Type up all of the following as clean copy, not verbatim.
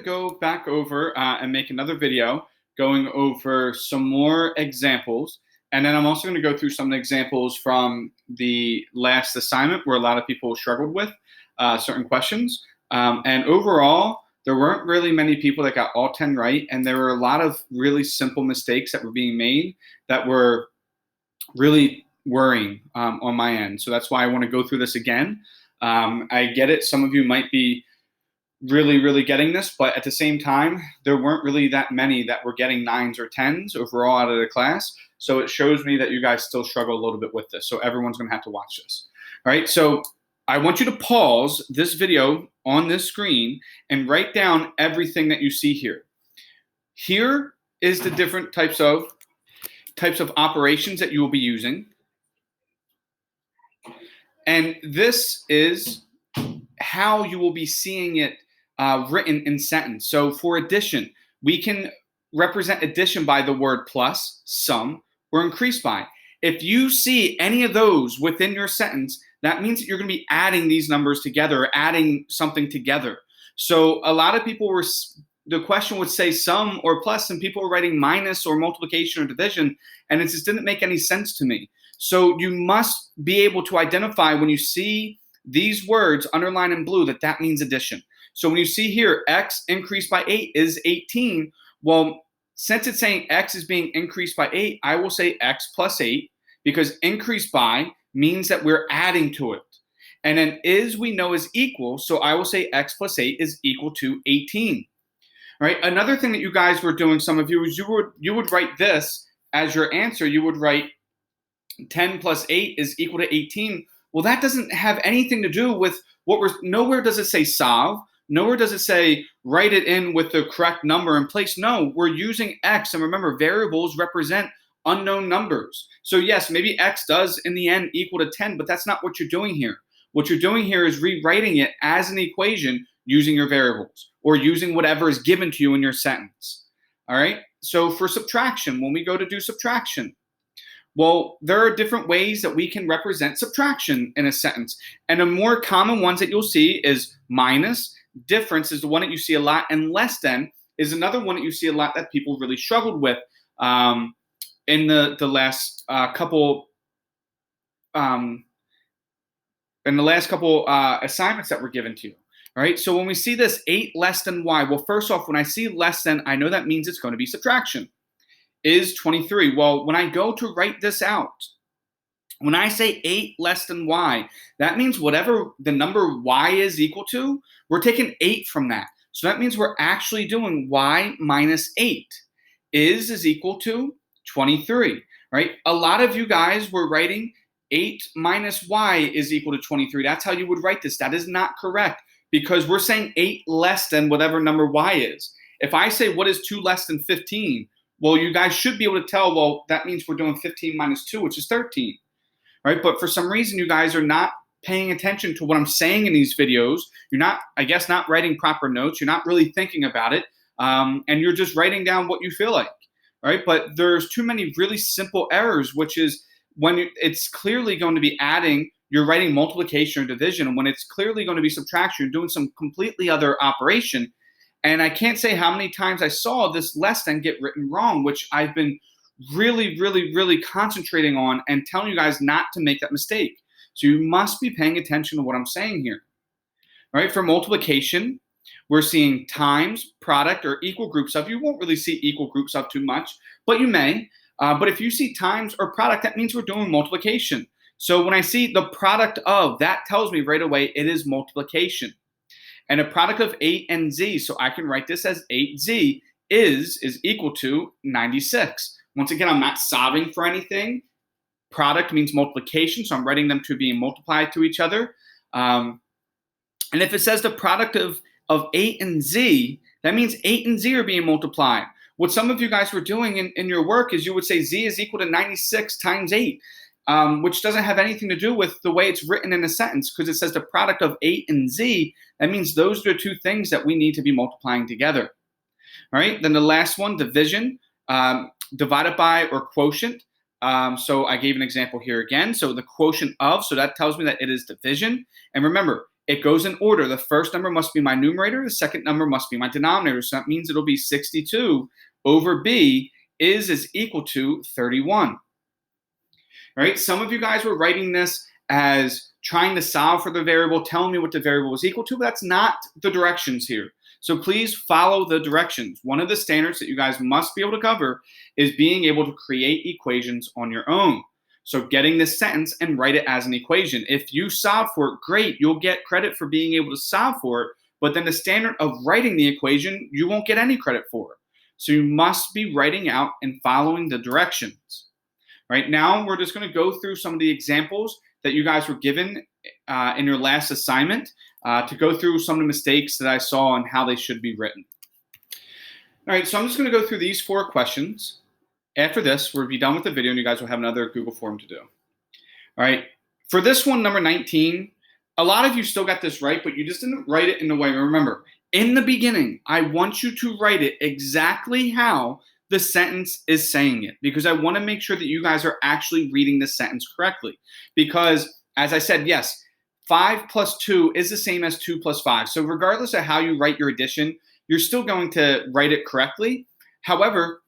Go back over and make another video going over some more examples. And then I'm also going to go through some examples from the last assignment where a lot of people struggled with certain questions. And overall, there weren't really many people that got all 10 right. And there were a lot of really simple mistakes that were being made that were really worrying on my end. So that's why I want to go through this again. I get it. Some of you might be really getting this, but at the same time, there weren't really that many that were getting 9s or 10s overall out of the class. So it shows me that you guys still struggle a little bit with this. So everyone's going to have to watch this. All right. So I want you to pause this video on this screen and write down everything that you see here. Here is the different types of operations that you will be using. And this is how you will be seeing it written in sentence. So for addition, we can represent addition by the word plus, sum, or increase by. If you see any of those within your sentence, that means that you're going to be adding these numbers together, or adding something together. So a lot of people the question would say sum or plus, and people were writing minus or multiplication or division, and it just didn't make any sense to me. So you must be able to identify when you see these words underlined in blue that means addition. So when you see here, x increased by 8 is 18. Well, since it's saying x is being increased by 8, I will say x plus 8, because increased by means that we're adding to it. And then is we know is equal, so I will say x plus 8 is equal to 18. All right. Another thing that you guys were doing, some of you, is you would write this as your answer. You would write 10 plus 8 is equal to 18. Well, that doesn't have anything to do with nowhere does it say solve. Nowhere does it say write it in with the correct number in place. No, we're using x. And remember, variables represent unknown numbers. So yes, maybe x does in the end equal to 10, but that's not what you're doing here. What you're doing here is rewriting it as an equation using your variables or using whatever is given to you in your sentence. All right. So for subtraction, when we go to do subtraction, well, there are different ways that we can represent subtraction in a sentence. And the more common ones that you'll see is minus. Difference is the one that you see a lot, and less than is another one that you see a lot that people really struggled with in the last couple assignments that were given to you. All right. So when we see this 8 less than y, well, first off, when I see less than, I know that means it's going to be subtraction. Is 23. Well, when I go to write this out, when I say 8 less than y, that means whatever the number y is equal to, we're taking 8 from that. So that means we're actually doing y minus 8. Is equal to 23, right? A lot of you guys were writing 8 minus y is equal to 23. That's how you would write this. That is not correct, because we're saying 8 less than whatever number y is. If I say what is 2 less than 15, well, you guys should be able to tell, well, that means we're doing 15 minus 2, which is 13, right? But for some reason, you guys are not paying attention to what I'm saying in these videos. You're not, I guess, not writing proper notes. You're not really thinking about it, and you're just writing down what you feel like, right? But there's too many really simple errors, which is when it's clearly going to be adding, you're writing multiplication or division, and when it's clearly going to be subtraction, you're doing some completely other operation. And I can't say how many times I saw this less than get written wrong, which I've been really concentrating on and telling you guys not to make that mistake. So you must be paying attention to what I'm saying here. All right, for multiplication, we're seeing times, product, or equal groups of. You won't really see equal groups of too much, but you may. But if you see times or product, that means we're doing multiplication. So when I see the product of, that tells me right away it is multiplication. And a product of 8 and z, so I can write this as 8z is equal to 96. Once again, I'm not solving for anything. Product means multiplication, so I'm writing them to being multiplied to each other. And if it says the product of 8 and z, that means 8 and z are being multiplied. What some of you guys were doing in your work is you would say z is equal to 96 times 8. Which doesn't have anything to do with the way it's written in a sentence, because it says the product of 8 and z. That means those are the two things that we need to be multiplying together. All right. Then the last one, division, divided by or quotient. So I gave an example here again. So the quotient of, so that tells me that it is division. And remember, it goes in order. The first number must be my numerator. The second number must be my denominator. So that means it'll be 62 over b is equal to 31. All right, some of you guys were writing this as trying to solve for the variable, telling me what the variable was equal to, but that's not the directions here. So please follow the directions. One of the standards that you guys must be able to cover is being able to create equations on your own. So getting this sentence and write it as an equation. If you solve for it, great, you'll get credit for being able to solve for it, but then the standard of writing the equation, you won't get any credit for it. So you must be writing out and following the directions. Right now, we're just going to go through some of the examples that you guys were given in your last assignment to go through some of the mistakes that I saw and how they should be written. All right, so I'm just going to go through these 4 questions. After this, we'll be done with the video, and you guys will have another Google form to do. All right, for this one, number 19, a lot of you still got this right, but you just didn't write it in the way. Remember, in the beginning, I want you to write it exactly how the sentence is saying it, because I want to make sure that you guys are actually reading the sentence correctly. Because, as I said, yes, 5 plus 2 is the same as 2 plus 5. So regardless of how you write your addition, you're still going to write it correctly. However,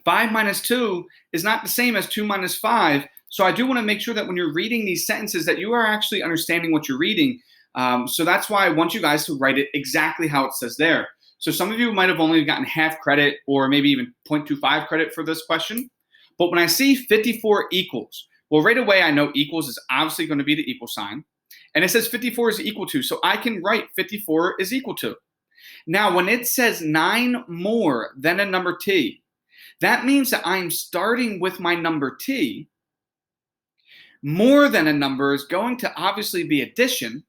5 minus 2 is not the same as 2 minus 5. So I do want to make sure that when you're reading these sentences that you are actually understanding what you're reading. So that's why I want you guys to write it exactly how it says there. So some of you might have only gotten half credit or maybe even 0.25 credit for this question. But when I see 54 equals, well, right away I know equals is obviously going to be the equal sign. And it says 54 is equal to, so I can write 54 is equal to. Now, when it says 9 more than a number t, that means that I'm starting with my number t. More than a number is going to obviously be addition,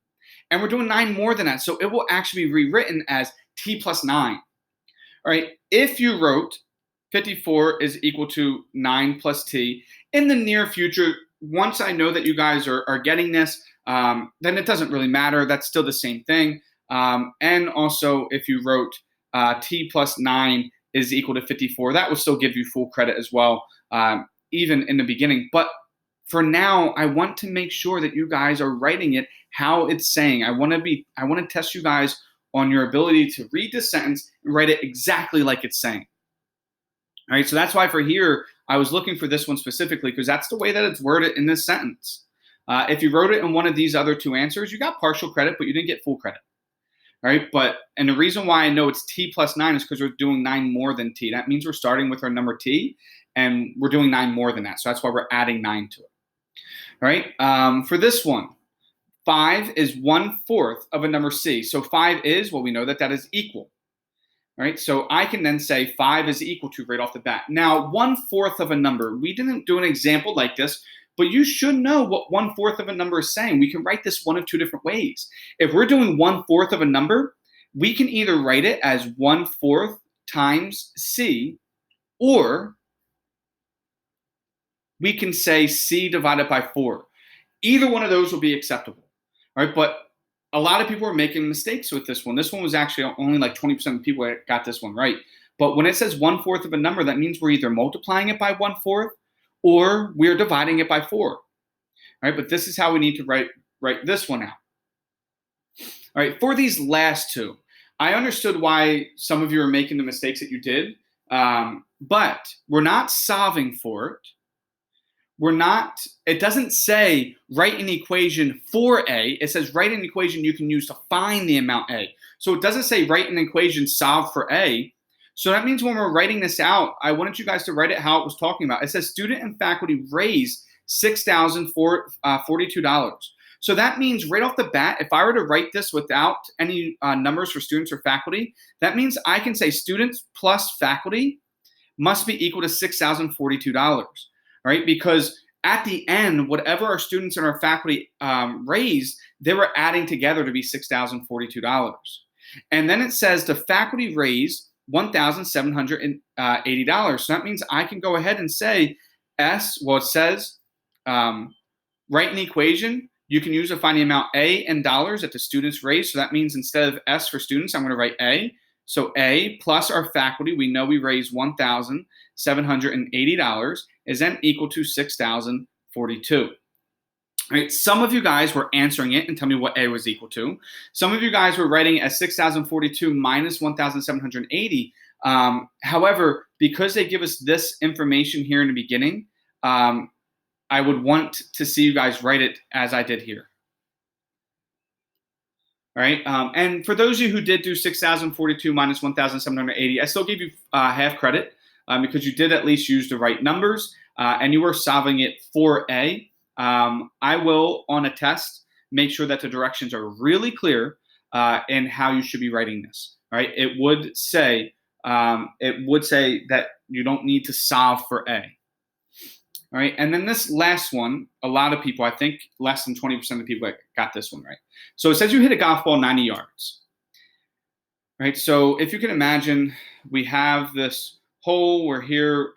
and we're doing 9 more than that. So it will actually be rewritten as t plus 9. All right, if you wrote 54 is equal to 9 plus t, in the near future, once I know that you guys are getting this, then it doesn't really matter. That's still the same thing. And also, if you wrote t plus 9 is equal to 54, that will still give you full credit as well, even in the beginning. But for now, I want to make sure that you guys are writing it how it's saying. I want to test you guys on your ability to read this sentence and write it exactly like it's saying. All right, so that's why for here, I was looking for this one specifically because that's the way that it's worded in this sentence. If you wrote it in one of these other 2 answers, you got partial credit, but you didn't get full credit. All right, and the reason why I know it's t plus 9 is because we're doing 9 more than t. That means we're starting with our number t, and we're doing 9 more than that. So that's why we're adding 9 to it. All right, for this one, 5 is 1/4 of a number c. So 5 is, well, we know that that is equal. All right, so I can then say 5 is equal to right off the bat. Now, 1/4 of a number, we didn't do an example like this, but you should know what 1/4 of a number is saying. We can write this one of 2 different ways. If we're doing 1/4 of a number, we can either write it as 1/4 times c, or we can say c divided by 4. Either one of those will be acceptable. All right, but a lot of people are making mistakes with this one. This one was actually only like 20% of people that got this one right. But when it says 1/4 of a number, that means we're either multiplying it by 1/4 or we're dividing it by 4. All right, but this is how we need to write this one out. All right, for these last 2, I understood why some of you are making the mistakes that you did, but we're not solving for it. It doesn't say write an equation for A. It says write an equation you can use to find the amount A. So it doesn't say write an equation solve for A. So that means when we're writing this out, I wanted you guys to write it how it was talking about. It says student and faculty raised $6,042. So that means right off the bat, if I were to write this without any numbers for students or faculty, that means I can say students plus faculty must be equal to $6,042. Right? Because at the end, whatever our students and our faculty raised, they were adding together to be $6,042. And then it says the faculty raised $1,780. So that means I can go ahead and say it says write an equation you can use to find the amount A in dollars that the students raised. So that means instead of S for students, I'm going to write A. So A plus our faculty, we know we raised $1,780 is then equal to $6,042. All Right? Some of you guys were answering it and tell me what A was equal to. Some of you guys were writing as 6,042 minus 1,780. However, because they give us this information here in the beginning, I would want to see you guys write it as I did here. All right. And for those of you who did do 6,042 minus 1,780, I still give you half credit because you did at least use the right numbers and you were solving it for A. I will, on a test, make sure that the directions are really clear in how you should be writing this. All right. It would say that you don't need to solve for A. All right, and then this last one, a lot of people, I think less than 20% of the people got this one right. So it says you hit a golf ball 90 yards. Right, so if you can imagine, we have this hole. We're here.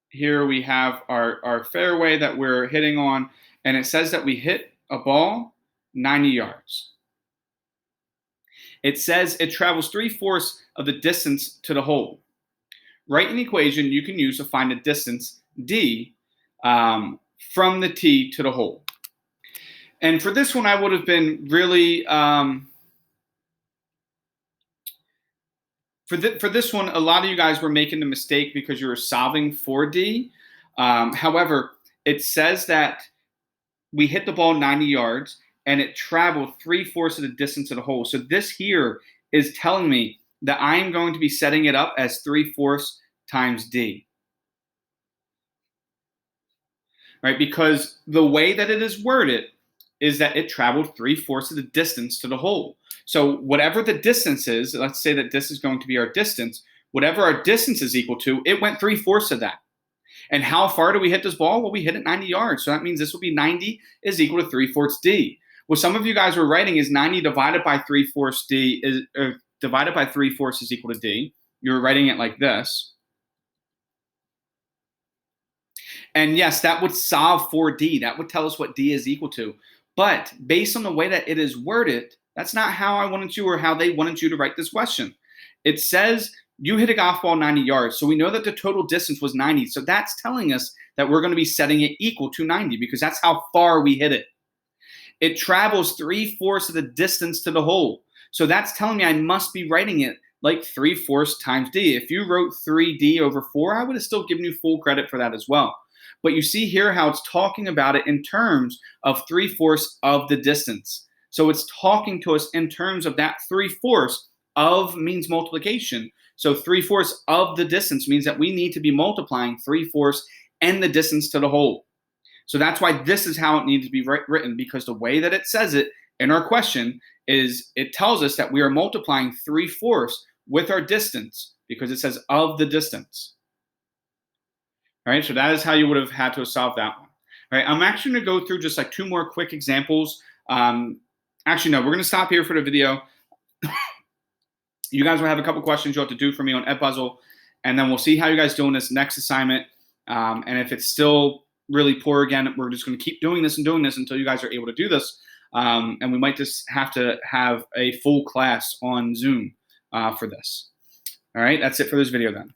Here we have our fairway that we're hitting on, and it says that we hit a ball 90 yards. It says it travels 3/4 of the distance to the hole. Write an equation you can use to find the distance d from the tee to the hole. And for this one, I would have been really for this one, a lot of you guys were making the mistake because you were solving for d. However, it says that we hit the ball 90 yards and it traveled 3/4 of the distance to the hole. So this here is telling me that I am going to be setting it up as 3/4 times d. Right? Because the way that it is worded is that it traveled 3/4 of the distance to the hole. So whatever the distance is, let's say that this is going to be our distance, whatever our distance is equal to, it went 3/4 of that. And how far do we hit this ball? Well, we hit it 90 yards. So that means this will be 90 is equal to 3/4 d. What some of you guys were writing is 90 divided by 3/4 d is divided by 3/4 is equal to d. You're writing it like this. And yes, that would solve for d. That would tell us what d is equal to. But based on the way that it is worded, that's not how I wanted you or how they wanted you to write this question. It says you hit a golf ball 90 yards. So we know that the total distance was 90. So that's telling us that we're going to be setting it equal to 90 because that's how far we hit it. It travels 3/4 of the distance to the hole. So that's telling me I must be writing it like 3/4 times d. If you wrote 3d over 4, I would have still given you full credit for that as well. But you see here how it's talking about it in terms of 3/4 of the distance. So it's talking to us in terms of that 3/4 of means multiplication. So 3/4 of the distance means that we need to be multiplying 3/4 and the distance to the hole. So that's why this is how it needs to be written, because the way that it says it in our question is it tells us that we are multiplying 3/4 with our distance because it says of the distance. All right, so that is how you would have had to solve that one. All right, I'm actually going to go through just like 2 more quick examples. Actually, no, we're going to stop here for the video. You guys will have a couple questions you'll have to do for me on Edpuzzle, and then we'll see how you guys doing this next assignment. And if it's still really poor again, we're just going to keep doing this until you guys are able to do this. And we might just have to have a full class on Zoom for this. All right, that's it for this video then.